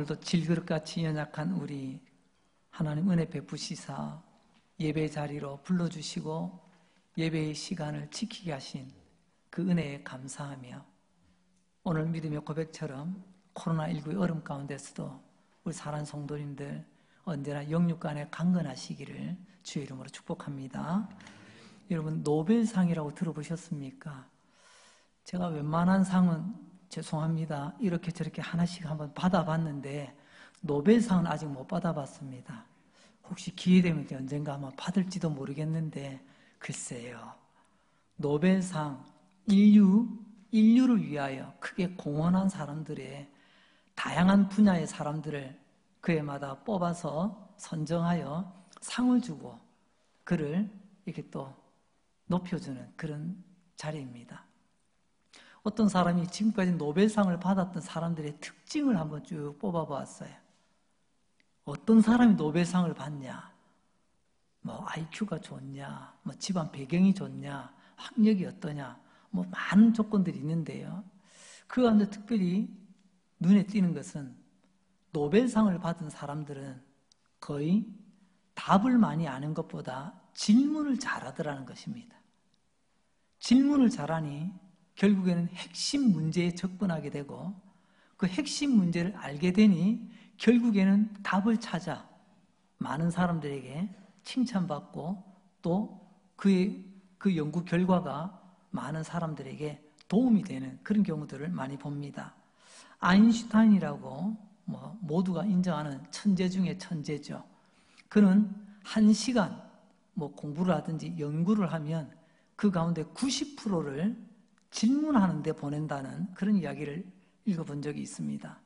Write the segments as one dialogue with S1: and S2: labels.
S1: 오늘도 질그릇같이 연약한 우리 하나님 은혜 베푸시사 예배 자리로 불러주시고 예배의 시간을 지키게 하신 그 은혜에 감사하며 오늘 믿음의 고백처럼 코로나19의 어려움 가운데서도 우리 사랑하는 성도님들 언제나 영육간에 강건하시기를 주의 이름으로 축복합니다. 여러분, 노벨상이라고 들어보셨습니까? 제가 웬만한 상은 죄송합니다, 이렇게 저렇게 하나씩 한번 받아봤는데 노벨상은 아직 못 받아봤습니다. 혹시 기회되면 언젠가 아마 받을지도 모르겠는데 글쎄요, 노벨상 인류를 위하여 크게 공헌한 사람들의 다양한 분야의 사람들을 그해마다 뽑아서 선정하여 상을 주고 그를 이렇게 또 높여주는 그런 자리입니다. 어떤 사람이 지금까지 노벨상을 받았던 사람들의 특징을 한번 쭉 뽑아보았어요. 어떤 사람이 노벨상을 받냐? 뭐 IQ가 좋냐? 뭐 집안 배경이 좋냐? 학력이 어떠냐? 뭐 많은 조건들이 있는데요. 그 가운데 특별히 눈에 띄는 것은 노벨상을 받은 사람들은 거의 답을 많이 아는 것보다 질문을 잘하더라는 것입니다. 질문을 잘하니 결국에는 핵심 문제에 접근하게 되고 그 핵심 문제를 알게 되니 결국에는 답을 찾아 많은 사람들에게 칭찬받고 또 그 연구 결과가 많은 사람들에게 도움이 되는 그런 경우들을 많이 봅니다. 아인슈타인이라고 모두가 인정하는 천재 중에 천재죠. 그는 1시간 공부를 하든지 연구를 하면 그 가운데 90%를 질문하는 데 보낸다는 그런 이야기를 읽어본 적이 있습니다.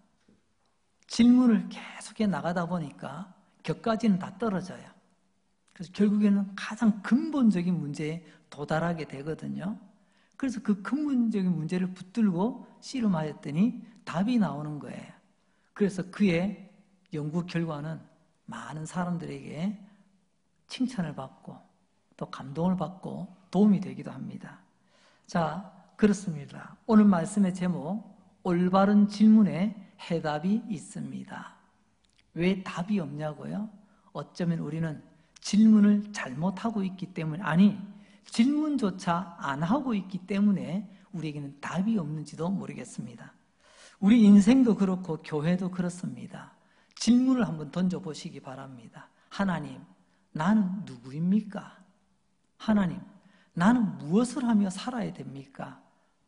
S1: 질문을 계속해 나가다 보니까 격까지는 다 떨어져요. 그래서 결국에는 가장 근본적인 문제에 도달하게 되거든요. 그래서 그 근본적인 문제를 붙들고 씨름하였더니 답이 나오는 거예요. 그래서 그의 연구 결과는 많은 사람들에게 칭찬을 받고 또 감동을 받고 도움이 되기도 합니다. 자, 그렇습니다. 오늘 말씀의 제목, 올바른 질문에 해답이 있습니다. 왜 답이 없냐고요? 어쩌면 우리는 질문을 잘못하고 있기 때문에, 아니, 질문조차 안 하고 있기 때문에 우리에게는 답이 없는지도 모르겠습니다. 우리 인생도 그렇고 교회도 그렇습니다. 질문을 한번 던져보시기 바랍니다. 하나님, 나는 누구입니까? 하나님, 나는 무엇을 하며 살아야 됩니까?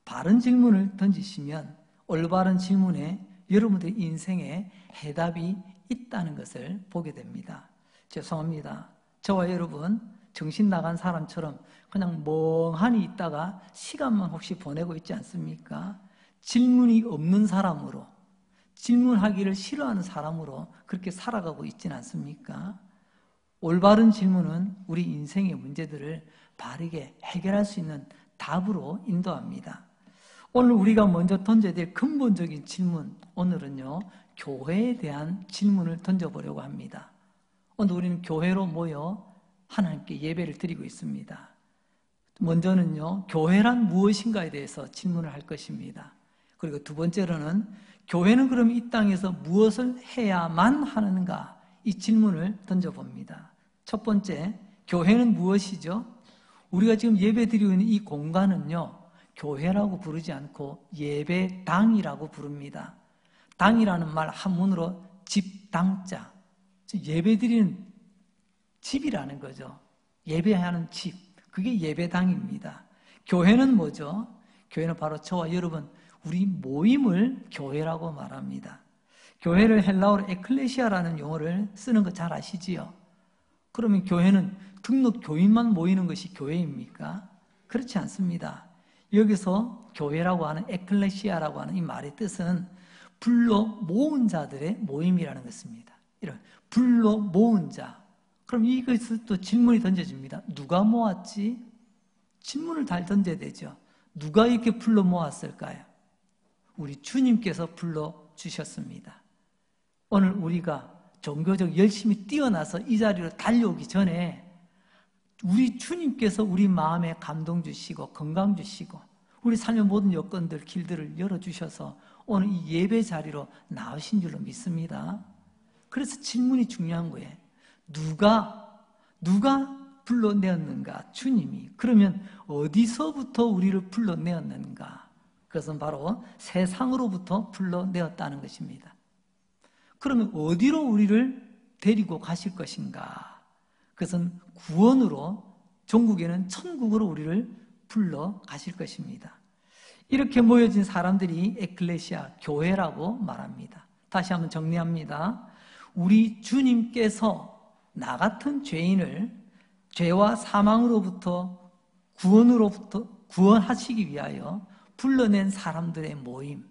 S1: 바른 질문을 던지시면 올바른 질문에 여러분들의 인생에 해답이 있다는 것을 보게 됩니다. 죄송합니다. 저와 여러분 정신 나간 사람처럼 그냥 멍하니 있다가 시간만 혹시 보내고 있지 않습니까? 질문이 없는 사람으로, 질문하기를 싫어하는 사람으로 그렇게 살아가고 있지는 않습니까? 올바른 질문은 우리 인생의 문제들을 바르게 해결할 수 있는 답으로 인도합니다. 오늘 우리가 먼저 던져야 될 근본적인 질문, 오늘은요, 교회에 대한 질문을 던져보려고 합니다. 오늘 우리는 교회로 모여 하나님께 예배를 드리고 있습니다. 먼저는요, 교회란 무엇인가에 대해서 질문을 할 것입니다. 그리고 두 번째로는 교회는 그럼 이 땅에서 무엇을 해야만 하는가, 이 질문을 던져봅니다. 첫 번째, 교회는 무엇이죠? 우리가 지금 예배 드리고 있는 이 공간은요, 교회라고 부르지 않고 예배당이라고 부릅니다. 당이라는 말 한문으로 집당자, 예배 드리는 집이라는 거죠. 예배하는 집, 그게 예배당입니다. 교회는 뭐죠? 교회는 바로 저와 여러분, 우리 모임을 교회라고 말합니다. 교회를 헬라어로 에클레시아라는 용어를 쓰는 거 잘 아시지요? 그러면 교회는 등록 교인만 모이는 것이 교회입니까? 그렇지 않습니다. 여기서 교회라고 하는 에클레시아라고 하는 이 말의 뜻은 불러 모은 자들의 모임이라는 것입니다. 이런 불러 모은 자. 그럼 이것을 또 질문이 던져집니다. 누가 모았지? 질문을 잘 던져야 되죠. 누가 이렇게 불러 모았을까요? 우리 주님께서 불러 주셨습니다. 오늘 우리가 종교적 열심히 뛰어나서 이 자리로 달려오기 전에 우리 주님께서 우리 마음에 감동 주시고 건강 주시고 우리 삶의 모든 여건들, 길들을 열어주셔서 오늘 이 예배 자리로 나오신 줄로 믿습니다. 그래서 질문이 중요한 거예요. 누가 불러내었는가? 주님이. 그러면 어디서부터 우리를 불러내었는가? 그것은 바로 세상으로부터 불러내었다는 것입니다. 그러면 어디로 우리를 데리고 가실 것인가? 그것은 구원으로, 종국에는 천국으로 우리를 불러 가실 것입니다. 이렇게 모여진 사람들이 에클레시아, 교회라고 말합니다. 다시 한번 정리합니다. 우리 주님께서 나 같은 죄인을 죄와 사망으로부터 구원하시기 위하여 불러낸 사람들의 모임,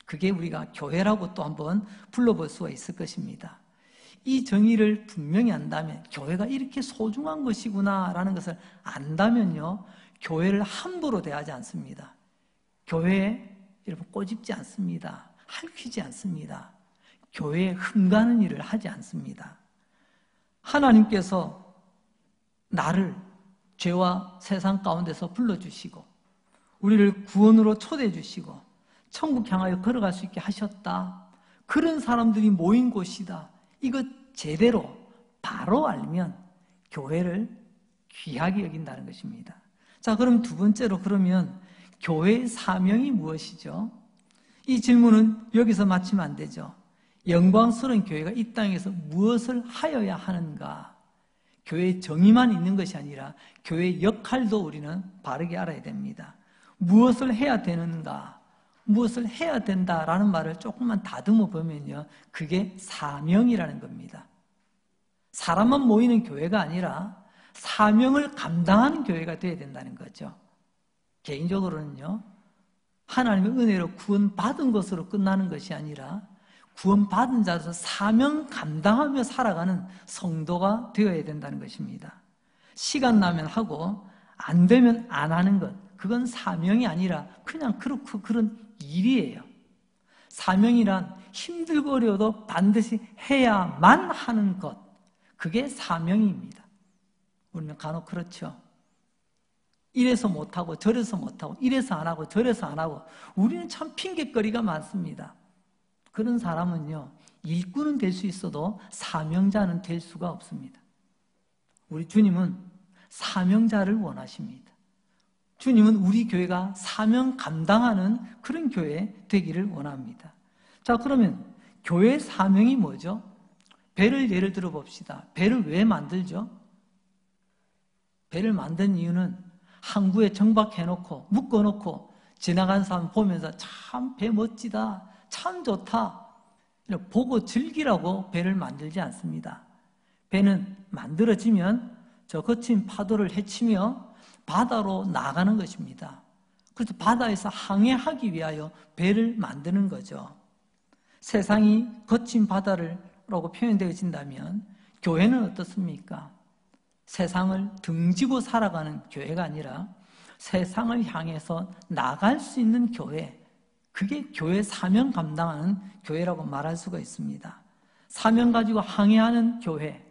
S1: 그게 우리가 교회라고 또 한번 불러볼 수가 있을 것입니다. 이 정의를 분명히 안다면, 교회가 이렇게 소중한 것이구나라는 것을 안다면요, 교회를 함부로 대하지 않습니다. 교회에 여러분 꼬집지 않습니다. 할퀴지 않습니다. 교회에 흠가는 일을 하지 않습니다. 하나님께서 나를 죄와 세상 가운데서 불러주시고 우리를 구원으로 초대해 주시고 천국 향하여 걸어갈 수 있게 하셨다. 그런 사람들이 모인 곳이다. 이거 제대로 바로 알면 교회를 귀하게 여긴다는 것입니다. 자, 그럼 두 번째로, 그러면 교회의 사명이 무엇이죠? 이 질문은 여기서 마치면 안 되죠. 영광스러운 교회가 이 땅에서 무엇을 하여야 하는가? 교회의 정의만 있는 것이 아니라 교회의 역할도 우리는 바르게 알아야 됩니다. 무엇을 해야 되는가? 무엇을 해야 된다라는 말을 조금만 다듬어 보면요, 그게 사명이라는 겁니다. 사람만 모이는 교회가 아니라 사명을 감당하는 교회가 되어야 된다는 거죠. 개인적으로는요, 하나님의 은혜로 구원받은 것으로 끝나는 것이 아니라 구원받은 자로서 사명 감당하며 살아가는 성도가 되어야 된다는 것입니다. 시간 나면 하고 안 되면 안 하는 것, 그건 사명이 아니라 그냥 그렇고 그런 일이에요. 사명이란 힘들고 어려워도 반드시 해야만 하는 것, 그게 사명입니다. 우리는 간혹 그렇죠. 이래서 못하고 저래서 못하고 이래서 안 하고 저래서 안 하고 우리는 참 핑계거리가 많습니다. 그런 사람은요, 일꾼은 될 수 있어도 사명자는 될 수가 없습니다. 우리 주님은 사명자를 원하십니다. 주님은 우리 교회가 사명 감당하는 그런 교회 되기를 원합니다. 자, 그러면 교회 사명이 뭐죠? 배를 예를 들어 봅시다. 배를 왜 만들죠? 배를 만든 이유는 항구에 정박해놓고 묶어놓고 지나가는 사람 보면서 참 배 멋지다, 참 좋다, 보고 즐기라고 배를 만들지 않습니다. 배는 만들어지면 저 거친 파도를 헤치며 바다로 나가는 것입니다. 그래서 바다에서 항해하기 위하여 배를 만드는 거죠. 세상이 거친 바다라고 표현되어진다면 교회는 어떻습니까? 세상을 등지고 살아가는 교회가 아니라 세상을 향해서 나갈 수 있는 교회, 그게 교회 사명 감당하는 교회라고 말할 수가 있습니다. 사명 가지고 항해하는 교회,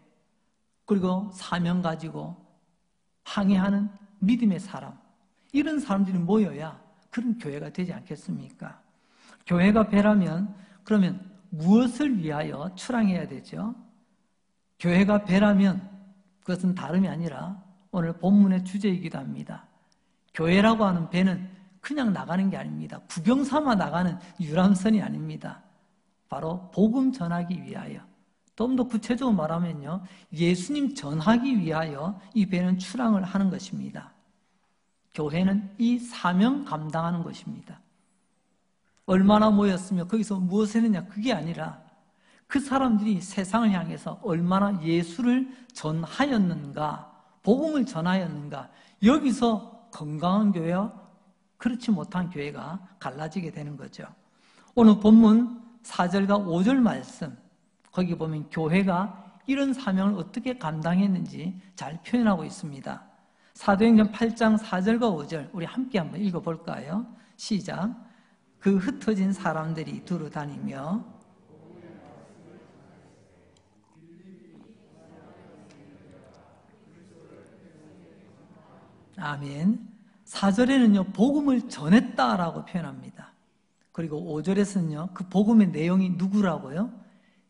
S1: 그리고 사명 가지고 항해하는 믿음의 사람, 이런 사람들이 모여야 그런 교회가 되지 않겠습니까? 교회가 배라면 그러면 무엇을 위하여 출항해야 되죠? 교회가 배라면 그것은 다름이 아니라 오늘 본문의 주제이기도 합니다. 교회라고 하는 배는 그냥 나가는 게 아닙니다. 구경 삼아 나가는 유람선이 아닙니다. 바로 복음 전하기 위하여, 좀 더 구체적으로 말하면요, 예수님 전하기 위하여 이 배는 출항을 하는 것입니다. 교회는 이 사명 감당하는 것입니다. 얼마나 모였으며 거기서 무엇을 했느냐, 그게 아니라 그 사람들이 세상을 향해서 얼마나 예수를 전하였는가, 복음을 전하였는가, 여기서 건강한 교회와 그렇지 못한 교회가 갈라지게 되는 거죠. 오늘 본문 4절과 5절 말씀, 거기 보면 교회가 이런 사명을 어떻게 감당했는지 잘 표현하고 있습니다. 사도행전 8장 4절과 5절 우리 함께 한번 읽어볼까요? 시작. 그 흩어진 사람들이 두루 다니며 아멘. 4절에는요, 복음을 전했다라고 표현합니다. 그리고 5절에서는요, 그 복음의 내용이 누구라고요?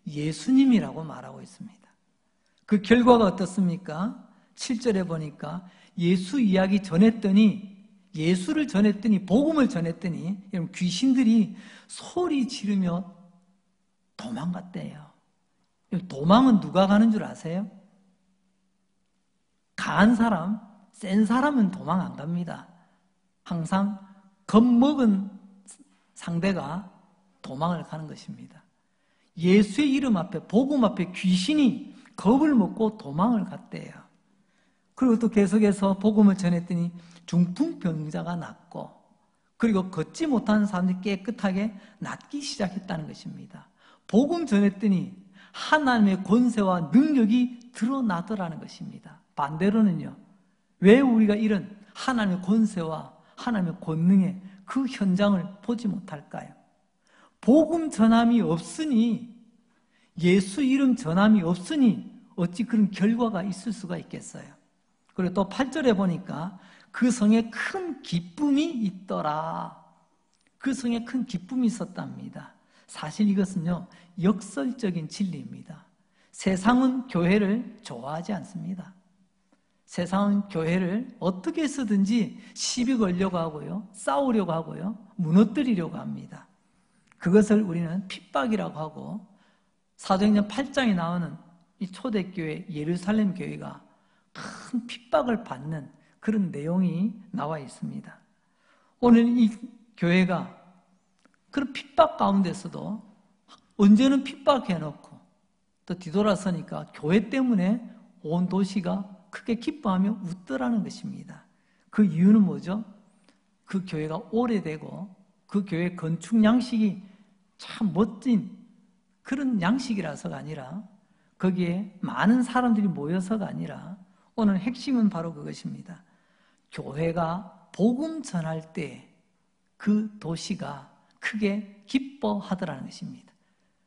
S1: 예수님이라고 말하고 있습니다. 그 결과가 어떻습니까? 7절에 보니까 예수 이야기 전했더니, 예수를 전했더니, 복음을 전했더니, 여러분 귀신들이 소리 지르며 도망갔대요. 도망은 누가 가는 줄 아세요? 강한 사람, 센 사람은 도망 안 갑니다. 항상 겁먹은 상대가 도망을 가는 것입니다. 예수의 이름 앞에, 복음 앞에 귀신이 겁을 먹고 도망을 갔대요. 그리고 또 계속해서 복음을 전했더니 중풍병자가 낫고, 그리고 걷지 못하는 사람들이 깨끗하게 낫기 시작했다는 것입니다. 복음 전했더니 하나님의 권세와 능력이 드러나더라는 것입니다. 반대로는요, 왜 우리가 이런 하나님의 권세와 하나님의 권능의 그 현장을 보지 못할까요? 복음 전함이 없으니, 예수 이름 전함이 없으니 어찌 그런 결과가 있을 수가 있겠어요? 그리고 또 8절에 보니까 그 성에 큰 기쁨이 있더라. 그 성에 큰 기쁨이 있었답니다. 사실 이것은요, 역설적인 진리입니다. 세상은 교회를 좋아하지 않습니다. 세상은 교회를 어떻게 해서든지 시비 걸려고 하고요, 싸우려고 하고요, 무너뜨리려고 합니다. 그것을 우리는 핍박이라고 하고, 사도행전 8장에 나오는 이 초대교회 예루살렘 교회가 큰 핍박을 받는 그런 내용이 나와 있습니다. 오늘 이 교회가 그런 핍박 가운데서도 언제는 핍박해놓고 또 뒤돌아서니까 교회 때문에 온 도시가 크게 기뻐하며 웃더라는 것입니다. 그 이유는 뭐죠? 그 교회가 오래되고 그 교회 건축 양식이 참 멋진 그런 양식이라서가 아니라, 거기에 많은 사람들이 모여서가 아니라, 오늘 핵심은 바로 그것입니다. 교회가 복음 전할 때 그 도시가 크게 기뻐하더라는 것입니다.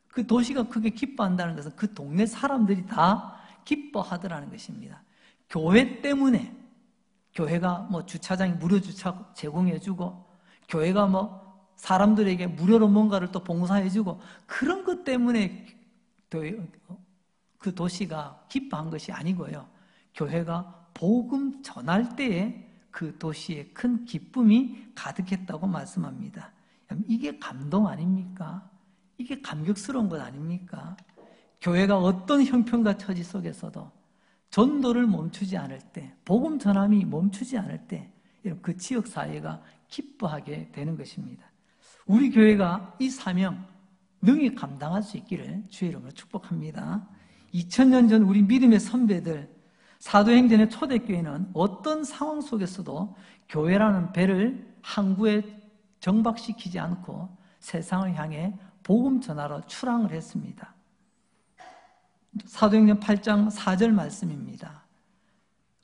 S1: 그 도시가 크게 기뻐한다는 것은 그 동네 사람들이 다 기뻐하더라는 것입니다. 교회 때문에, 교회가 뭐 주차장에 무료 주차 제공해주고, 교회가 뭐 사람들에게 무료로 뭔가를 또 봉사해주고, 그런 것 때문에 그 도시가 기뻐한 것이 아니고요, 교회가 복음 전할 때에 그 도시에 큰 기쁨이 가득했다고 말씀합니다. 이게 감동 아닙니까? 이게 감격스러운 것 아닙니까? 교회가 어떤 형편과 처지 속에서도 전도를 멈추지 않을 때, 복음 전함이 멈추지 않을 때, 그 지역 사회가 기뻐하게 되는 것입니다. 우리 교회가 이 사명 능히 감당할 수 있기를 주의 이름으로 축복합니다. 2000년 전 우리 믿음의 선배들, 사도행전의 초대교회는 어떤 상황 속에서도 교회라는 배를 항구에 정박시키지 않고 세상을 향해 복음 전하러 출항을 했습니다. 사도행전 8장 4절 말씀입니다.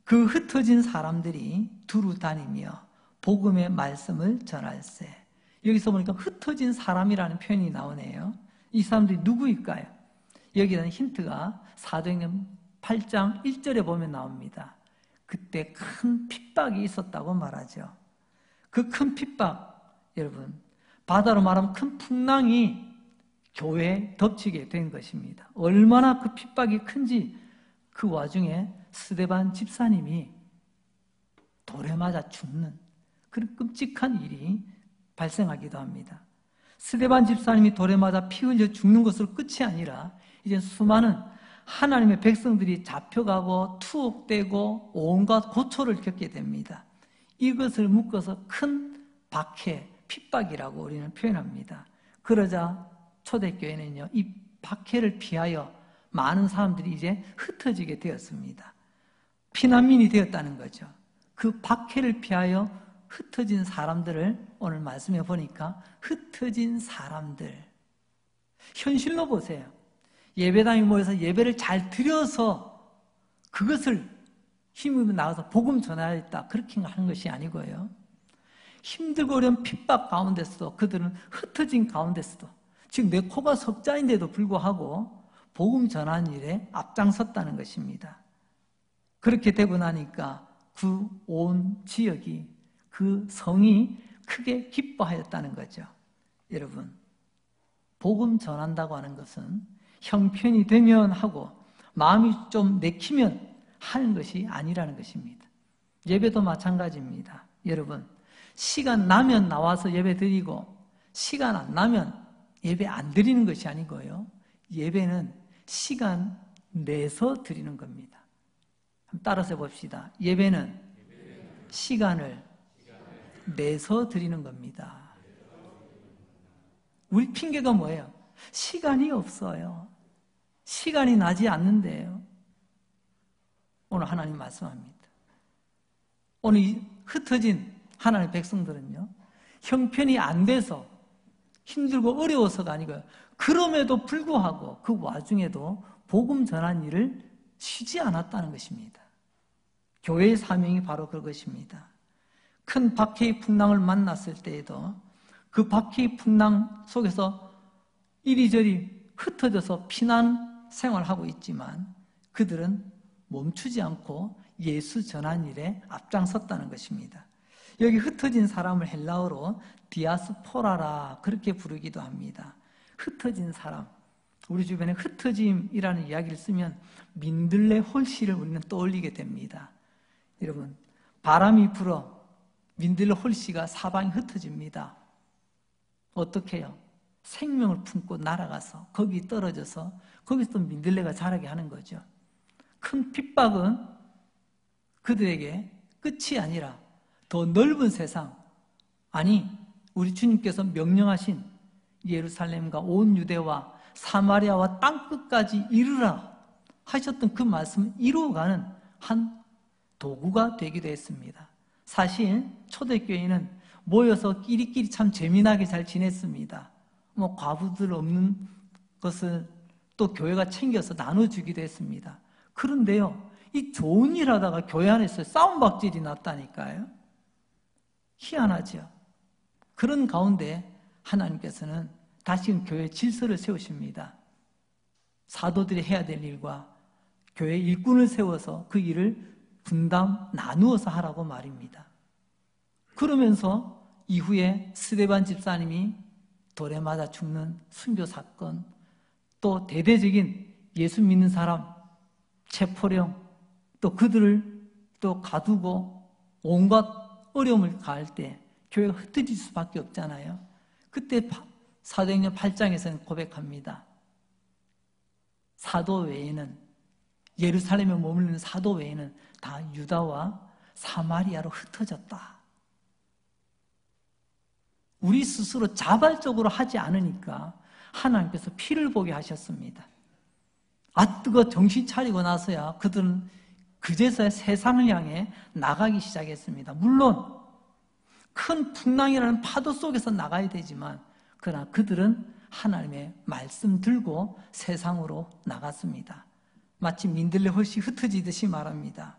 S1: 그 흩어진 사람들이 두루 다니며 복음의 말씀을 전할세. 여기서 보니까 흩어진 사람이라는 표현이 나오네요. 이 사람들이 누구일까요? 여기에 대한 힌트가 사도행전 8장 1절에 보면 나옵니다. 그때 큰 핍박이 있었다고 말하죠. 그 큰 핍박, 여러분, 바다로 말하면 큰 풍랑이 교회에 덮치게 된 것입니다. 얼마나 그 핍박이 큰지, 그 와중에 스데반 집사님이 돌에 맞아 죽는 그런 끔찍한 일이 발생하기도 합니다. 스데반 집사님이 돌에 맞아 피 흘려 죽는 것으로 끝이 아니라 이제 수많은 하나님의 백성들이 잡혀가고 투옥되고 온갖 고초를 겪게 됩니다. 이것을 묶어서 큰 박해, 핍박이라고 우리는 표현합니다. 그러자 초대교회는요, 이 박해를 피하여 많은 사람들이 이제 흩어지게 되었습니다. 피난민이 되었다는 거죠. 그 박해를 피하여 흩어진 사람들을 오늘 말씀해 보니까 흩어진 사람들. 현실로 보세요. 예배당에 모여서 예배를 잘 드려서 그것을 힘으로 나가서 복음 전하였다, 그렇게 하는 것이 아니고요. 힘들고 어려운 핍박 가운데서도 그들은 흩어진 가운데서도 지금 내 코가 석자인데도 불구하고 복음 전하는 일에 앞장섰다는 것입니다. 그렇게 되고 나니까 그 온 지역이, 그 성이 크게 기뻐하였다는 거죠. 여러분, 복음 전한다고 하는 것은 형편이 되면 하고 마음이 좀 내키면 하는 것이 아니라는 것입니다. 예배도 마찬가지입니다. 여러분, 시간 나면 나와서 예배 드리고 시간 안 나면 예배 안 드리는 것이 아니고요. 예배는 시간 내서 드리는 겁니다. 한번 따라서 봅시다. 예배는 시간을 내서 드리는 겁니다. 우리 핑계가 뭐예요? 시간이 없어요. 시간이 나지 않는데요. 오늘 하나님 말씀합니다. 오늘 이 흩어진 하나님의 백성들은요, 형편이 안 돼서 힘들고 어려워서가 아니고요. 그럼에도 불구하고 그 와중에도 복음 전한 일을 쉬지 않았다는 것입니다. 교회의 사명이 바로 그것입니다. 큰 박해의 풍랑을 만났을 때에도 그 박해의 풍랑 속에서 이리저리 흩어져서 피난 생활하고 있지만 그들은 멈추지 않고 예수 전한 일에 앞장섰다는 것입니다. 여기 흩어진 사람을 헬라어로 디아스포라라 그렇게 부르기도 합니다. 흩어진 사람, 우리 주변에 흩어짐이라는 이야기를 쓰면 민들레 홀씨를 우리는 떠올리게 됩니다. 여러분, 바람이 불어 민들레 홀씨가 사방이 흩어집니다. 어떻게 해요? 생명을 품고 날아가서 거기 떨어져서 거기서 또 민들레가 자라게 하는 거죠. 큰 핍박은 그들에게 끝이 아니라 더 넓은 세상, 아니 우리 주님께서 명령하신 예루살렘과 온 유대와 사마리아와 땅끝까지 이르라 하셨던 그 말씀을 이루어가는 한 도구가 되기도 했습니다. 사실 초대교회는 모여서 끼리끼리 참 재미나게 잘 지냈습니다. 뭐 과부들 없는 것을 또 교회가 챙겨서 나눠주기도 했습니다. 그런데요, 이 좋은 일 하다가 교회 안에서 싸움박질이 났다니까요. 희한하죠. 그런 가운데 하나님께서는 다시금 교회 질서를 세우십니다. 사도들이 해야 될 일과 교회 일꾼을 세워서 그 일을 분담 나누어서 하라고 말입니다. 그러면서 이후에 스데반 집사님이 돌에 맞아 죽는 순교 사건, 또 대대적인 예수 믿는 사람 체포령, 또 그들을 또 가두고 온갖 어려움을 가할 때 교회가 흩어질 수밖에 없잖아요. 그때 사도행전 8장에서는 고백합니다. 사도 외에는, 예루살렘에 머무르는 사도 외에는 다 유다와 사마리아로 흩어졌다. 우리 스스로 자발적으로 하지 않으니까 하나님께서 피를 보게 하셨습니다. 아 뜨거 정신 차리고 나서야 그들은 그제서야 세상을 향해 나가기 시작했습니다. 물론 큰 풍랑이라는 파도 속에서 나가야 되지만 그러나 그들은 하나님의 말씀 들고 세상으로 나갔습니다. 마치 민들레 홀씨 흩어지듯이 말합니다.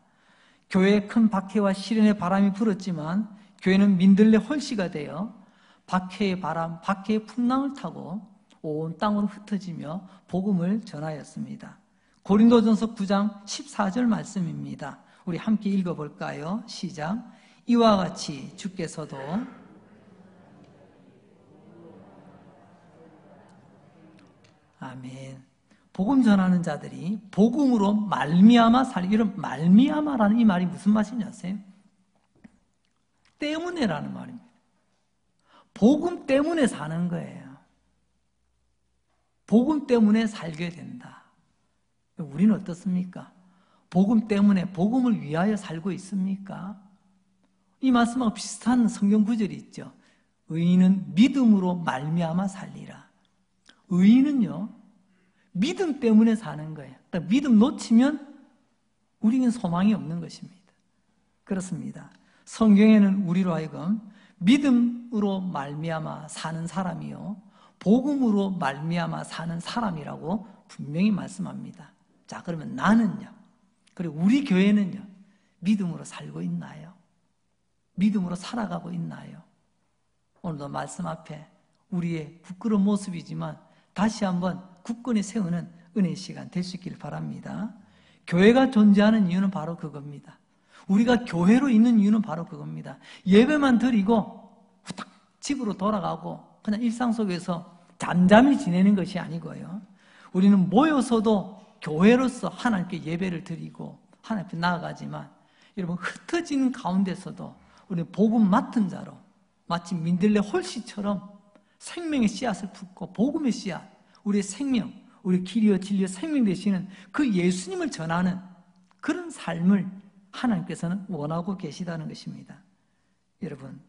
S1: 교회에 큰 박해와 시련의 바람이 불었지만 교회는 민들레 홀씨가 되어 박해의 바람, 박해의 풍랑을 타고 온 땅으로 흩어지며 복음을 전하였습니다. 고린도전서 9장 14절 말씀입니다. 우리 함께 읽어볼까요? 시작. 이와 같이 주께서도 아멘. 복음 전하는 자들이 복음으로 말미암아 이런 말미암아라는 이 말이 무슨 말인지 아세요? 때문에라는 말입니다. 복음 때문에 사는 거예요. 복음 때문에 살게 된다. 우리는 어떻습니까? 복음 때문에 복음을 위하여 살고 있습니까? 이 말씀하고 비슷한 성경 구절이 있죠. 의인은 믿음으로 말미암아 살리라. 의인은요, 믿음 때문에 사는 거예요. 그러니까 믿음 놓치면 우리는 소망이 없는 것입니다. 그렇습니다. 성경에는 우리로 하여금 믿음으로 말미암아 사는 사람이요, 복음으로 말미암아 사는 사람이라고 분명히 말씀합니다. 자, 그러면 나는요, 그리고 우리 교회는요, 믿음으로 살고 있나요? 믿음으로 살아가고 있나요? 오늘도 말씀 앞에 우리의 부끄러운 모습이지만 다시 한번 굳건히 세우는 은혜의 시간 될 수 있기를 바랍니다. 교회가 존재하는 이유는 바로 그겁니다. 우리가 교회로 있는 이유는 바로 그겁니다. 예배만 드리고 후딱 집으로 돌아가고 그냥 일상 속에서 잠잠히 지내는 것이 아니고요. 우리는 모여서도 교회로서 하나님께 예배를 드리고 하나님께 나아가지만 여러분 흩어지는 가운데서도 우리는 복음 맡은 자로 마치 민들레 홀씨처럼 생명의 씨앗을 품고 복음의 씨앗, 우리의 생명, 우리 길이요 진리요 생명 되시는 그 예수님을 전하는 그런 삶을 하나님께서는 원하고 계시다는 것입니다. 여러분,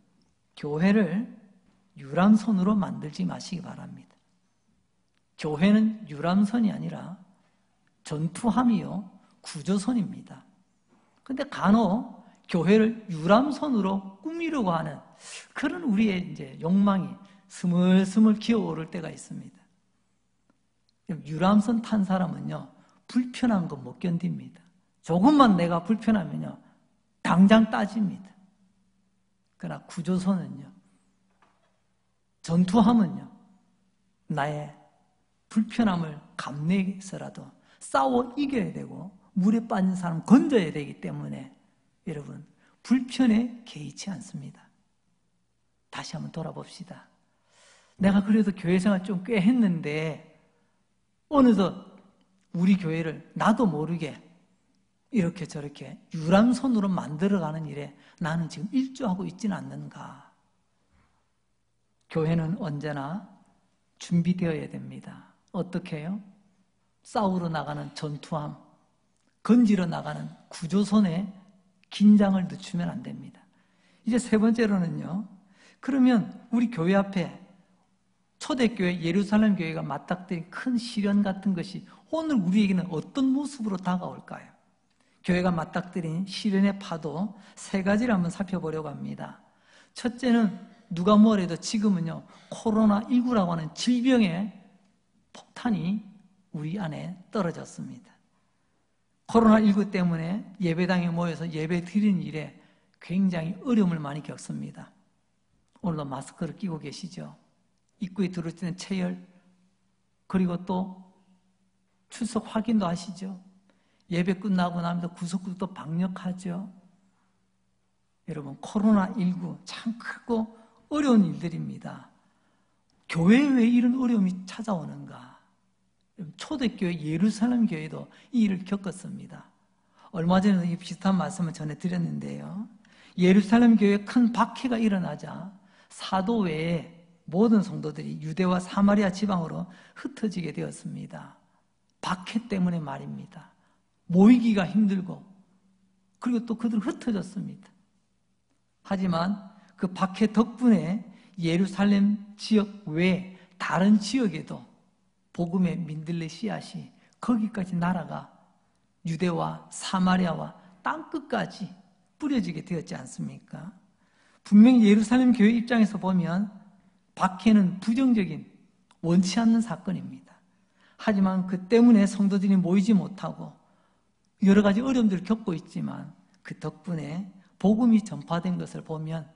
S1: 교회를 유람선으로 만들지 마시기 바랍니다. 교회는 유람선이 아니라 전투함이요 구조선입니다. 그런데 간혹 교회를 유람선으로 꾸미려고 하는 그런 우리의 이제 욕망이 스물스물 기어오를 때가 있습니다. 유람선 탄 사람은요 불편한 거 못 견딥니다. 조금만 내가 불편하면요 당장 따집니다. 그러나 구조선은요, 전투함은요 나의 불편함을 감내해서라도 싸워 이겨야 되고 물에 빠진 사람 건져야 되기 때문에 여러분 불편에 개의치 않습니다. 다시 한번 돌아봅시다. 내가 그래도 교회 생활 좀 꽤 했는데 어느덧 우리 교회를 나도 모르게 이렇게 저렇게 유람선으로 만들어가는 일에 나는 지금 일조하고 있지는 않는가. 교회는 언제나 준비되어야 됩니다. 어떻게 해요? 싸우러 나가는 전투함, 건지러 나가는 구조선에 긴장을 늦추면 안 됩니다. 이제 세 번째로는요, 그러면 우리 교회 앞에 초대교회 예루살렘 교회가 맞닥뜨린 큰 시련 같은 것이 오늘 우리에게는 어떤 모습으로 다가올까요? 교회가 맞닥뜨린 시련의 파도 세 가지를 한번 살펴보려고 합니다. 첫째는 누가 뭐래도 지금은요 코로나19라고 하는 질병의 폭탄이 우리 안에 떨어졌습니다. 코로나19 때문에 예배당에 모여서 예배 드리는 일에 굉장히 어려움을 많이 겪습니다. 오늘도 마스크를 끼고 계시죠? 입구에 들어올 때는 체열, 그리고 또 출석 확인도 하시죠? 예배 끝나고 나면 구석구석도 방역하죠? 여러분, 코로나19 참 크고 어려운 일들입니다. 교회에 왜 이런 어려움이 찾아오는가? 초대교회 예루살렘 교회도 이 일을 겪었습니다. 얼마 전에 이 비슷한 말씀을 전해드렸는데요. 예루살렘 교회에 큰 박해가 일어나자 사도 외에 모든 성도들이 유대와 사마리아 지방으로 흩어지게 되었습니다. 박해 때문에 말입니다. 모이기가 힘들고 그리고 또 그들 흩어졌습니다. 하지만 그 박해 덕분에 예루살렘 지역 외 다른 지역에도 복음의 민들레 씨앗이 거기까지 날아가 유대와 사마리아와 땅끝까지 뿌려지게 되었지 않습니까? 분명히 예루살렘 교회 입장에서 보면 박해는 부정적인 원치 않는 사건입니다. 하지만 그 때문에 성도들이 모이지 못하고 여러 가지 어려움들을 겪고 있지만 그 덕분에 복음이 전파된 것을 보면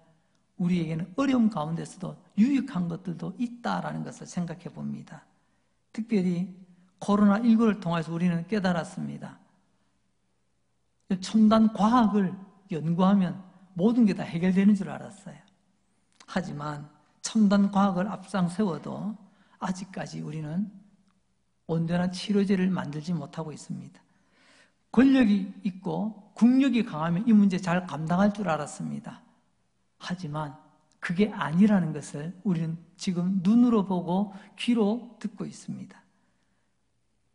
S1: 우리에게는 어려움 가운데서도 유익한 것들도 있다라는 것을 생각해 봅니다. 특별히 코로나19를 통해서 우리는 깨달았습니다. 첨단 과학을 연구하면 모든 게 다 해결되는 줄 알았어요. 하지만 첨단 과학을 앞장 세워도 아직까지 우리는 온전한 치료제를 만들지 못하고 있습니다. 권력이 있고 국력이 강하면 이 문제 잘 감당할 줄 알았습니다. 하지만 그게 아니라는 것을 우리는 지금 눈으로 보고 귀로 듣고 있습니다.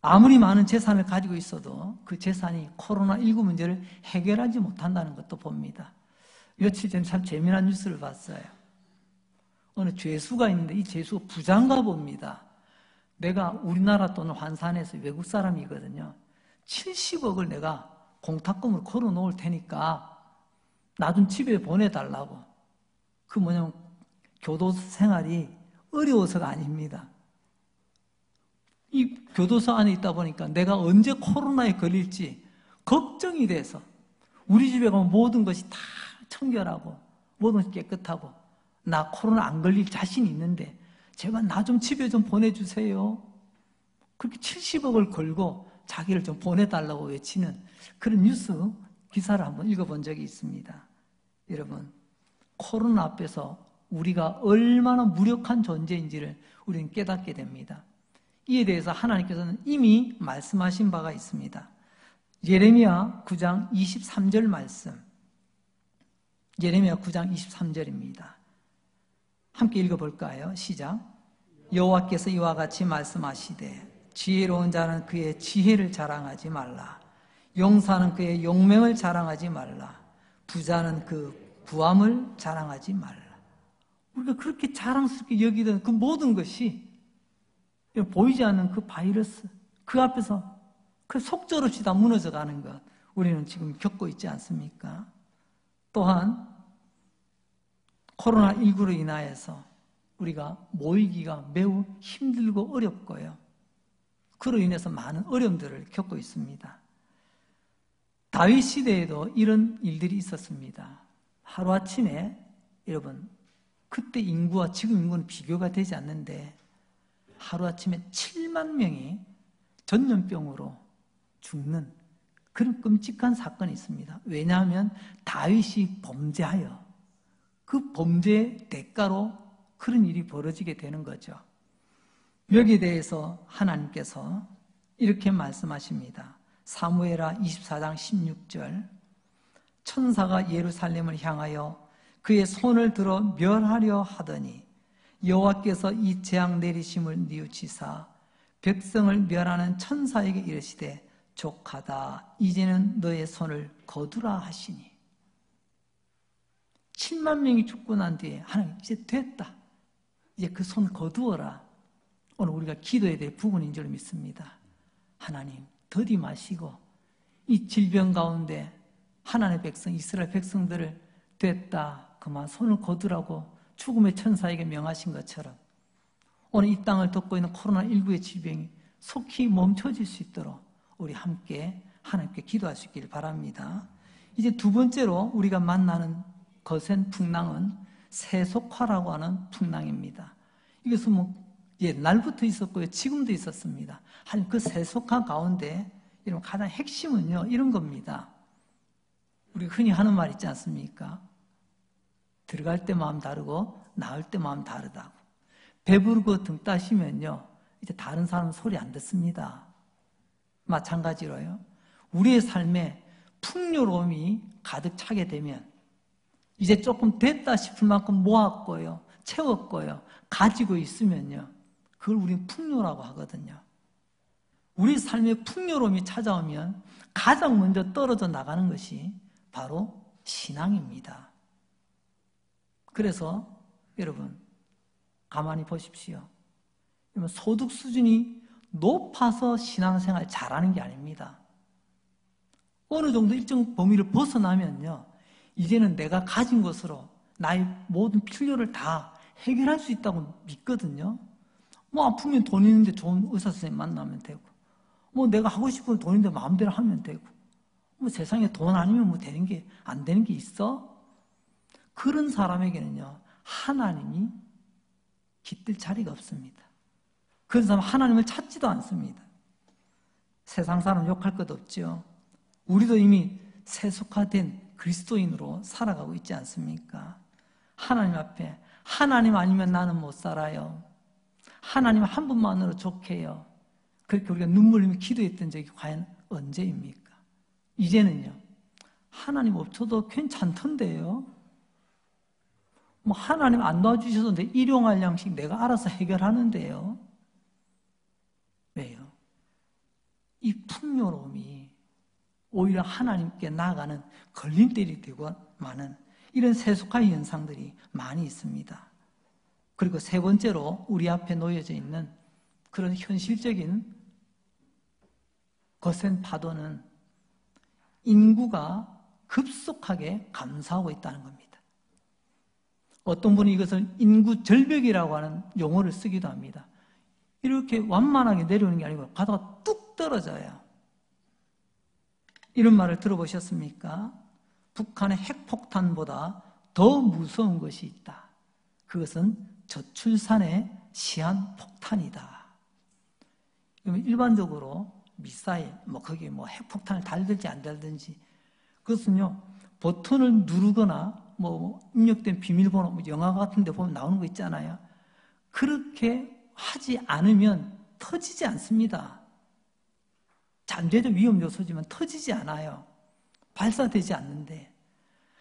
S1: 아무리 많은 재산을 가지고 있어도 그 재산이 코로나19 문제를 해결하지 못한다는 것도 봅니다. 며칠 전에 참 재미난 뉴스를 봤어요. 어느 죄수가 있는데 이 죄수가 부자인가 봅니다. 내가 우리나라 돈을 환산해서 외국 사람이거든요. 70억을 내가 공탁금으로 걸어놓을 테니까 나 좀 집에 보내달라고. 그 뭐냐면 교도소 생활이 어려워서가 아닙니다. 이 교도소 안에 있다 보니까 내가 언제 코로나에 걸릴지 걱정이 돼서 우리 집에 가면 모든 것이 다 청결하고 모든 것이 깨끗하고 나 코로나 안 걸릴 자신이 있는데 제발 나 좀 집에 좀 보내주세요. 그렇게 70억을 걸고 자기를 좀 보내달라고 외치는 그런 뉴스 기사를 한번 읽어본 적이 있습니다. 여러분, 코로나 앞에서 우리가 얼마나 무력한 존재인지를 우리는 깨닫게 됩니다. 이에 대해서 하나님께서는 이미 말씀하신 바가 있습니다. 예레미야 9장 23절 말씀. 예레미야 9장 23절입니다. 함께 읽어볼까요? 시작. 여호와께서 이와 같이 말씀하시되 지혜로운 자는 그의 지혜를 자랑하지 말라. 용사는 그의 용맹을 자랑하지 말라. 부자는 그 부함을 자랑하지 말라. 우리가 그렇게 자랑스럽게 여기던 그 모든 것이 보이지 않는 그 바이러스, 그 앞에서 그 속절없이 다 무너져가는 것, 우리는 지금 겪고 있지 않습니까? 또한 코로나19로 인하여서 우리가 모이기가 매우 힘들고 어렵고요. 그로 인해서 많은 어려움들을 겪고 있습니다. 다윗 시대에도 이런 일들이 있었습니다. 하루아침에 여러분, 그때 인구와 지금 인구는 비교가 되지 않는데 하루아침에 7만 명이 전염병으로 죽는 그런 끔찍한 사건이 있습니다. 왜냐하면 다윗이 범죄하여 그 범죄의 대가로 그런 일이 벌어지게 되는 거죠. 여기에 대해서 하나님께서 이렇게 말씀하십니다. 사무엘하 24장 16절. 천사가 예루살렘을 향하여 그의 손을 들어 멸하려 하더니 여호와께서 이 재앙 내리심을 뉘우치사 백성을 멸하는 천사에게 이르시되 족하다. 이제는 너의 손을 거두라 하시니. 7만 명이 죽고 난 뒤에 하나님 이제 됐다. 이제 그 손 거두어라. 오늘 우리가 기도에 대해 부분인 줄 믿습니다. 하나님 더디 마시고 이 질병 가운데 하나님의 백성 이스라엘 백성들을 됐다. 그만 손을 거두라고 죽음의 천사에게 명하신 것처럼 오늘 이 땅을 덮고 있는 코로나19의 질병이 속히 멈춰질 수 있도록 우리 함께 하나님께 기도할 수 있기를 바랍니다. 이제 두 번째로 우리가 만나는 거센 풍랑은 세속화라고 하는 풍랑입니다. 이것은 뭐 옛날부터 있었고요. 지금도 있었습니다. 하지만 그 세속화 가운데 이런 가장 핵심은요. 이런 겁니다. 우리가 흔히 하는 말 있지 않습니까? 들어갈 때 마음 다르고 나올 때 마음 다르다고. 배부르고 등 따시면요. 이제 다른 사람 소리 안 듣습니다. 마찬가지로요. 우리의 삶에 풍요로움이 가득 차게 되면 이제 조금 됐다 싶을 만큼 모았고요. 채웠고요. 가지고 있으면요. 그걸 우리는 풍요라고 하거든요. 우리 삶에 풍요로움이 찾아오면 가장 먼저 떨어져 나가는 것이 바로 신앙입니다. 그래서 여러분 가만히 보십시오. 소득 수준이 높아서 신앙생활 잘하는 게 아닙니다. 어느 정도 일정 범위를 벗어나면요. 이제는 내가 가진 것으로 나의 모든 필요를 다 해결할 수 있다고 믿거든요. 뭐 아프면 돈 있는데 좋은 의사 선생님 만나면 되고, 뭐 내가 하고 싶은 돈 있는데 마음대로 하면 되고, 뭐 세상에 돈 아니면 뭐 되는 게 안 되는 게 있어? 그런 사람에게는요 하나님이 깃들 자리가 없습니다. 그런 사람은 하나님을 찾지도 않습니다. 세상 사람 욕할 것 없죠. 우리도 이미 세속화된 그리스도인으로 살아가고 있지 않습니까? 하나님 앞에 하나님 아니면 나는 못 살아요. 하나님 한 분만으로 족해요. 그렇게 우리가 눈물 흘리며 기도했던 적이 과연 언제입니까? 이제는요. 하나님 없어도 괜찮던데요. 뭐 하나님 안 도와주셔서 내 일용할 양식 내가 알아서 해결하는데요. 왜요? 이 풍요로움이 오히려 하나님께 나아가는 걸림돌이 되고 많은 이런 세속화 현상들이 많이 있습니다. 그리고 세 번째로 우리 앞에 놓여져 있는 그런 현실적인 거센 파도는 인구가 급속하게 감소하고 있다는 겁니다. 어떤 분이 이것을 인구 절벽이라고 하는 용어를 쓰기도 합니다. 이렇게 완만하게 내려오는 게 아니고 가다가 뚝 떨어져요. 이런 말을 들어보셨습니까? 북한의 핵폭탄보다 더 무서운 것이 있다. 그것은 저출산의 시한폭탄이다. 일반적으로 미사일, 거기에 핵폭탄을 달든지 안 달든지 그것은요, 버튼을 누르거나 입력된 비밀번호, 영화 같은 데 보면 나오는 거 있잖아요. 그렇게 하지 않으면 터지지 않습니다. 잠재적 위험 요소지만 터지지 않아요. 발사되지 않는데.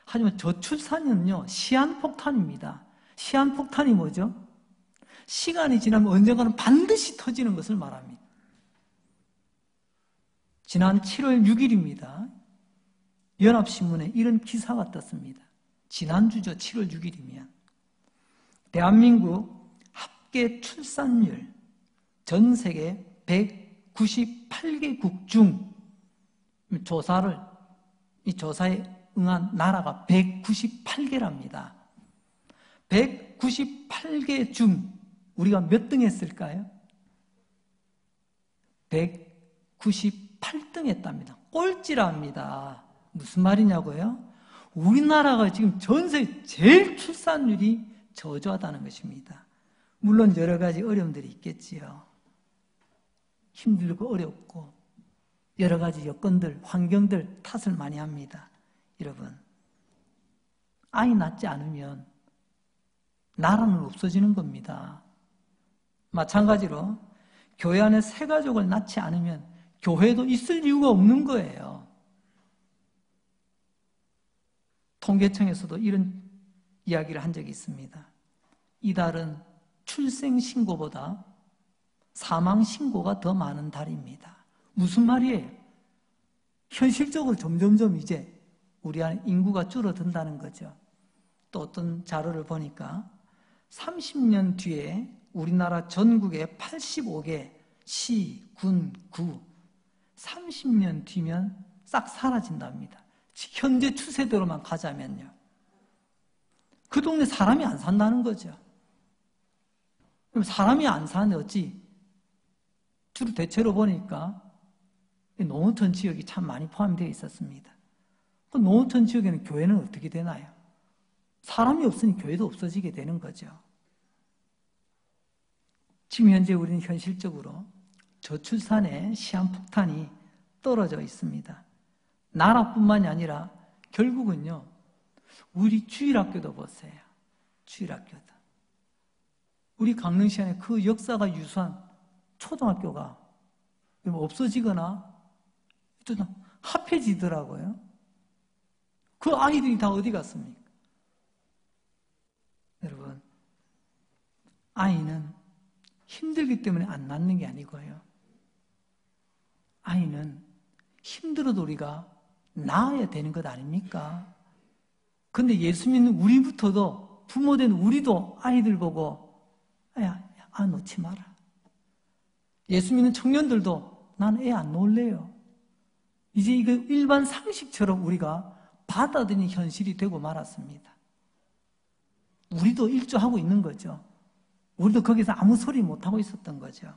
S1: 하지만 저출산은요, 시한폭탄입니다. 시한폭탄이 뭐죠? 시간이 지나면 언젠가는 반드시 터지는 것을 말합니다. 지난 7월 6일입니다. 연합신문에 이런 기사가 떴습니다. 지난주죠, 7월 6일이면. 대한민국 합계 출산율 전 세계 198개국 중 이 조사에 응한 나라가 198개랍니다. 198개 중 우리가 몇 등 했을까요? 198등 했답니다. 꼴찌랍니다. 무슨 말이냐고요? 우리나라가 지금 전 세계 제일 출산율이 저조하다는 것입니다. 물론 여러 가지 어려움들이 있겠지요. 힘들고 어렵고 여러 가지 여건들, 환경들 탓을 많이 합니다. 여러분, 아이 낳지 않으면 나라는 없어지는 겁니다. 마찬가지로 교회 안에 새 가족을 낳지 않으면 교회도 있을 이유가 없는 거예요. 통계청에서도 이런 이야기를 한 적이 있습니다. 이달은 출생신고보다 사망신고가 더 많은 달입니다. 무슨 말이에요? 현실적으로 점점점 이제 우리 안에 인구가 줄어든다는 거죠. 또 어떤 자료를 보니까 30년 뒤에 우리나라 전국에 85개 시, 군, 구 30년 뒤면 싹 사라진답니다. 현재 추세대로만 가자면요. 그 동네 사람이 안 산다는 거죠. 그럼 사람이 안 사는데 어찌 주로 대체로 보니까 농어촌 지역이 참 많이 포함되어 있었습니다. 그 농어촌 지역에는 교회는 어떻게 되나요? 사람이 없으니 교회도 없어지게 되는 거죠. 지금 현재 우리는 현실적으로 저출산의 시한폭탄이 떨어져 있습니다. 나라뿐만이 아니라 결국은요, 우리 주일학교도 보세요. 주일학교도. 우리 강릉시 안에 그 역사가 유수한 초등학교가 없어지거나 또 합해지더라고요. 그 아이들이 다 어디 갔습니까? 여러분, 아이는 힘들기 때문에 안 낳는 게 아니고요. 아이는 힘들어도 우리가 낳아야 되는 것 아닙니까? 근데 예수 믿는 우리부터도, 부모된 우리도 아이들 보고 놓지 마라. 예수 믿는 청년들도 나는 애 안 놓을래요. 이제 이거 일반 상식처럼 우리가 받아들이는 현실이 되고 말았습니다. 우리도 일조하고 있는 거죠. 우리도 거기서 아무 소리 못하고 있었던 거죠.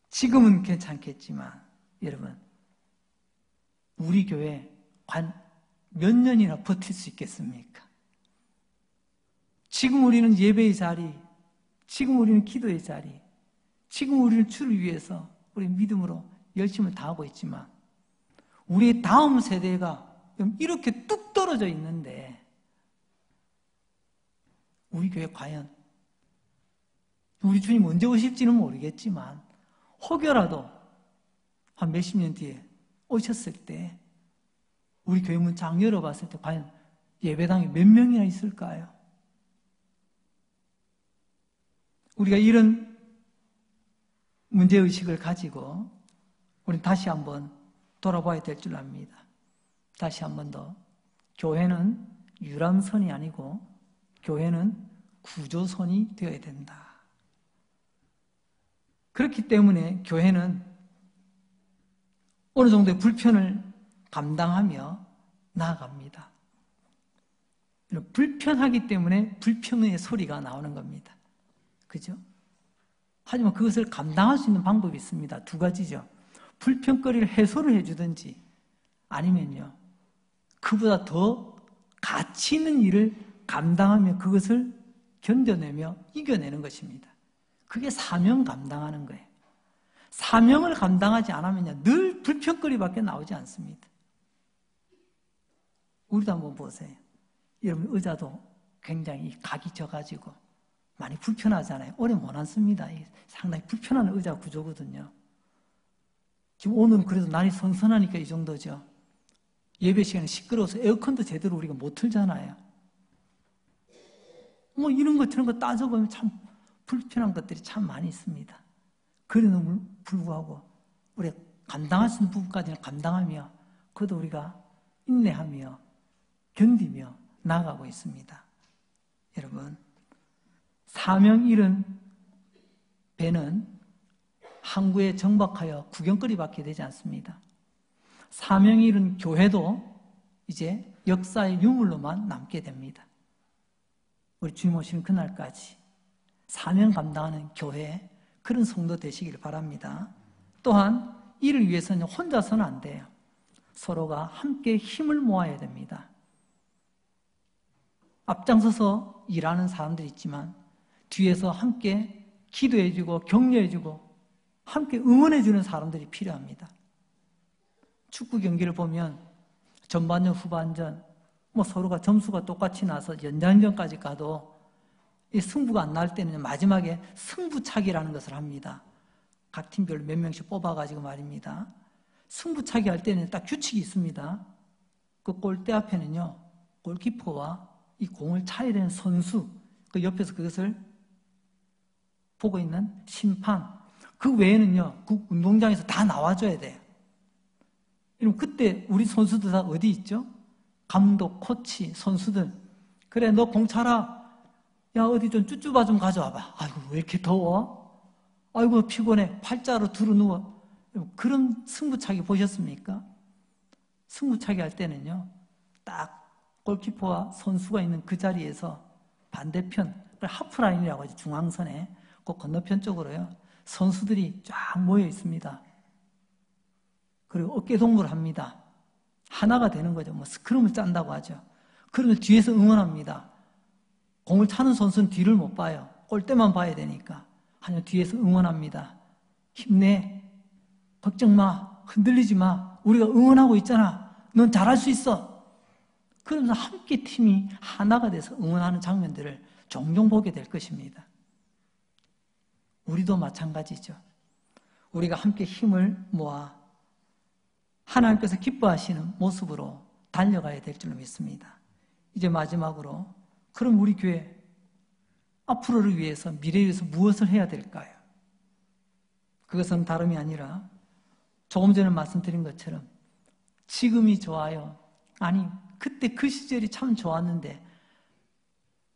S1: 지금은 괜찮겠지만 여러분, 우리 교회 관 몇 년이나 버틸 수 있겠습니까? 지금 우리는 예배의 자리, 지금 우리는 기도의 자리, 지금 우리는 주를 위해서 우리 믿음으로 열심을 다하고 있지만 우리의 다음 세대가 이렇게 뚝 떨어져 있는데 우리 교회 과연 우리 주님 언제 오실지는 모르겠지만 혹여라도 한 몇십 년 뒤에 오셨을 때 우리 교회 문 쫙 열어봤을 때 과연 예배당에 몇 명이나 있을까요? 우리가 이런 문제의식을 가지고 우리는 다시 한번 돌아봐야 될 줄 압니다. 다시 한번 더 교회는 유람선이 아니고 교회는 구조선이 되어야 된다. 그렇기 때문에 교회는 어느 정도의 불편을 감당하며 나아갑니다. 불편하기 때문에 불평의 소리가 나오는 겁니다. 그죠? 하지만 그것을 감당할 수 있는 방법이 있습니다. 두 가지죠. 불평거리를 해소를 해주든지 아니면요, 그보다 더 가치 있는 일을 감당하며 그것을 견뎌내며 이겨내는 것입니다. 그게 사명 감당하는 거예요. 사명을 감당하지 않으면 늘 불평거리밖에 나오지 않습니다. 우리도 한번 보세요. 여러분 의자도 굉장히 각이 져가지고 많이 불편하잖아요. 오래 못 앉습니다. 상당히 불편한 의자 구조거든요. 지금 오늘은 그래도 날이 선선하니까 이 정도죠. 예배 시간에 시끄러워서 에어컨도 제대로 우리가 못 틀잖아요. 뭐 이런 것 저런 거 따져보면 참 불편한 것들이 참 많이 있습니다. 그럼에도 불구하고 우리가 감당할 수 있는 부분까지는 감당하며 그래도 우리가 인내하며 견디며 나아가고 있습니다. 여러분, 사명 잃은 배는 항구에 정박하여 구경거리밖에 되지 않습니다. 사명 잃은 교회도 이제 역사의 유물로만 남게 됩니다. 우리 주님 오시는 그날까지 사명 감당하는 교회, 그런 성도 되시길 바랍니다. 또한 이를 위해서는 혼자서는 안 돼요. 서로가 함께 힘을 모아야 됩니다. 앞장서서 일하는 사람들이 있지만 뒤에서 함께 기도해주고 격려해주고 함께 응원해주는 사람들이 필요합니다. 축구 경기를 보면 전반전, 후반전 뭐 서로가 점수가 똑같이 나서 연장전까지 가도 이 승부가 안 날 때는 마지막에 승부차기라는 것을 합니다. 각 팀별로 몇 명씩 뽑아가지고 말입니다. 승부차기 할 때는 딱 규칙이 있습니다. 그 골대 앞에는요, 골키퍼와 이 공을 차야 되는 선수, 그 옆에서 그것을 보고 있는 심판, 그 외에는요, 그 운동장에서 다 나와줘야 돼요. 그럼 그때 우리 선수들 다 어디 있죠? 감독, 코치, 선수들. 그래, 너 공 차라. 야, 어디 좀 쭈쭈바 좀 가져와봐. 아이고, 왜 이렇게 더워? 아이고, 피곤해. 팔자로 두루 누워. 그런 승부차기 보셨습니까? 승부차기 할 때는요, 딱 골키퍼와 선수가 있는 그 자리에서 반대편, 하프라인이라고 하죠. 중앙선에. 그 건너편 쪽으로요, 선수들이 쫙 모여 있습니다. 그리고 어깨동무를 합니다. 하나가 되는 거죠. 뭐 스크럼을 짠다고 하죠. 그러면 뒤에서 응원합니다. 공을 차는 선수는 뒤를 못 봐요. 골대만 봐야 되니까. 하지만 뒤에서 응원합니다. 힘내. 걱정 마. 흔들리지 마. 우리가 응원하고 있잖아. 넌 잘할 수 있어. 그러면서 함께 팀이 하나가 돼서 응원하는 장면들을 종종 보게 될 것입니다. 우리도 마찬가지죠. 우리가 함께 힘을 모아 하나님께서 기뻐하시는 모습으로 달려가야 될 줄로 믿습니다. 이제 마지막으로, 그럼 우리 교회 앞으로를 위해서, 미래를 위해서 무엇을 해야 될까요? 그것은 다름이 아니라 조금 전에 말씀드린 것처럼 지금이 좋아요. 아니, 그때 그 시절이 참 좋았는데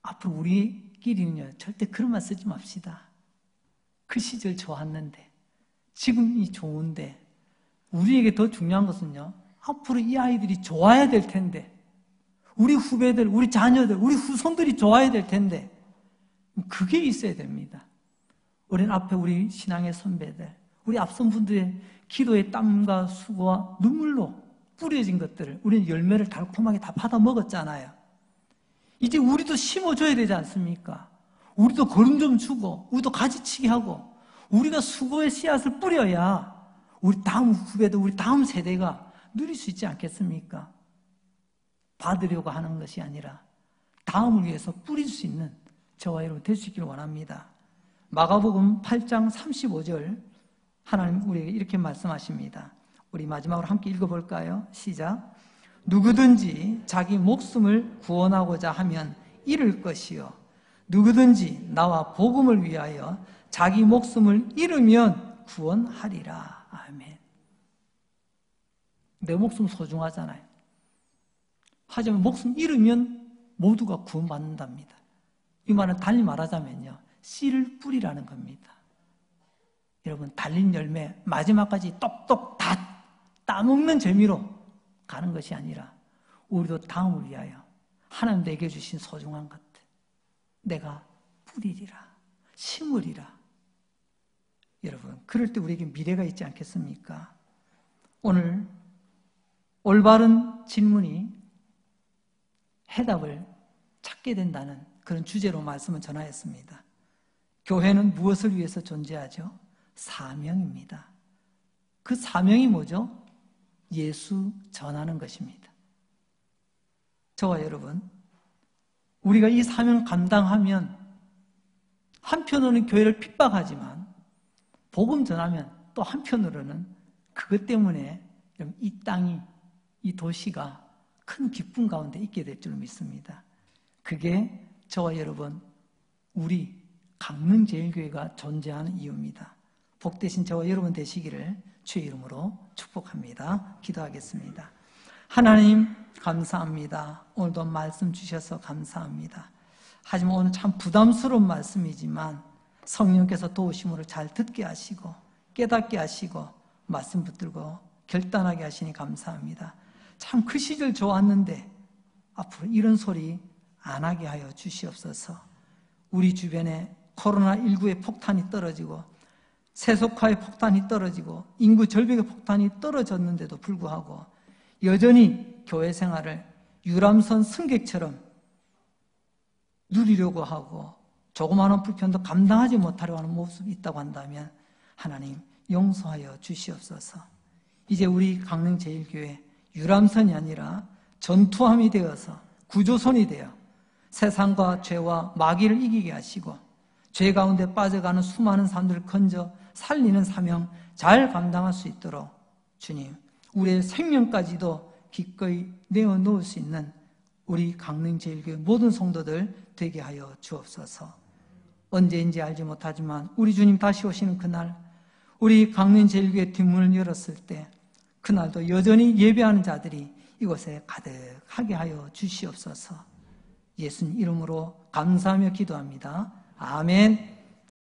S1: 앞으로 우리끼리는요, 절대 그런 말 쓰지 맙시다. 그 시절 좋았는데, 지금이 좋은데, 우리에게 더 중요한 것은요, 앞으로 이 아이들이 좋아야 될 텐데, 우리 후배들, 우리 자녀들, 우리 후손들이 좋아야 될 텐데, 그게 있어야 됩니다. 우리는 앞에 우리 신앙의 선배들, 우리 앞선 분들의 기도의 땀과 수고와 눈물로 뿌려진 것들을 우리는 열매를 달콤하게 다 받아 먹었잖아요. 이제 우리도 심어줘야 되지 않습니까? 우리도 거름 좀 주고, 우리도 가지치기 하고, 우리가 수고의 씨앗을 뿌려야 우리 다음 후배들, 우리 다음 세대가 누릴 수 있지 않겠습니까? 받으려고 하는 것이 아니라 다음을 위해서 뿌릴 수 있는 저와 여러분 될 수 있기를 원합니다. 마가복음 8장 35절 하나님 우리에게 이렇게 말씀하십니다. 우리 마지막으로 함께 읽어볼까요? 시작. 누구든지 자기 목숨을 구원하고자 하면 잃을 것이요, 누구든지 나와 복음을 위하여 자기 목숨을 잃으면 구원하리라. 아멘. 내 목숨 소중하잖아요. 하지만 목숨 잃으면 모두가 구원받는답니다. 이 말은 달리 말하자면요, 씨를 뿌리라는 겁니다. 여러분, 달린 열매 마지막까지 똑똑 다 따먹는 재미로 가는 것이 아니라 우리도 다음을 위하여 하나님 내게 주신 소중한 것들 내가 뿌리리라, 심으리라. 여러분, 그럴 때 우리에게 미래가 있지 않겠습니까? 오늘 올바른 질문이 해답을 찾게 된다는 그런 주제로 말씀을 전하였습니다. 교회는 무엇을 위해서 존재하죠? 사명입니다. 그 사명이 뭐죠? 예수 전하는 것입니다. 저와 여러분, 우리가 이 사명 감당하면 한편으로는 교회를 핍박하지만 복음 전하면 또 한편으로는 그것 때문에 이 땅이, 이 도시가 큰 기쁨 가운데 있게 될 줄 믿습니다. 그게 저와 여러분, 우리 강릉제일교회가 존재하는 이유입니다. 복되신 저와 여러분 되시기를 주의 이름으로 축복합니다. 기도하겠습니다. 하나님 감사합니다. 오늘도 말씀 주셔서 감사합니다. 하지만 오늘 참 부담스러운 말씀이지만 성령께서 도우심으로 잘 듣게 하시고 깨닫게 하시고 말씀 붙들고 결단하게 하시니 감사합니다. 참 그 시절 좋았는데 앞으로 이런 소리 안 하게 하여 주시옵소서. 우리 주변에 코로나19의 폭탄이 떨어지고 세속화의 폭탄이 떨어지고 인구 절벽의 폭탄이 떨어졌는데도 불구하고 여전히 교회 생활을 유람선 승객처럼 누리려고 하고 조그마한 불편도 감당하지 못하려고 하는 모습이 있다고 한다면 하나님 용서하여 주시옵소서. 이제 우리 강릉제일교회 유람선이 아니라 전투함이 되어서 구조선이 되어 세상과 죄와 마귀를 이기게 하시고 죄 가운데 빠져가는 수많은 사람들을 건져 살리는 사명 잘 감당할 수 있도록 주님, 우리의 생명까지도 기꺼이 내어놓을 수 있는 우리 강릉제일교회 모든 성도들 되게 하여 주옵소서. 언제인지 알지 못하지만 우리 주님 다시 오시는 그날, 우리 강릉제일교회 뒷문을 열었을 때 그날도 여전히 예배하는 자들이 이곳에 가득하게 하여 주시옵소서. 예수님 이름으로 감사하며 기도합니다. 아멘.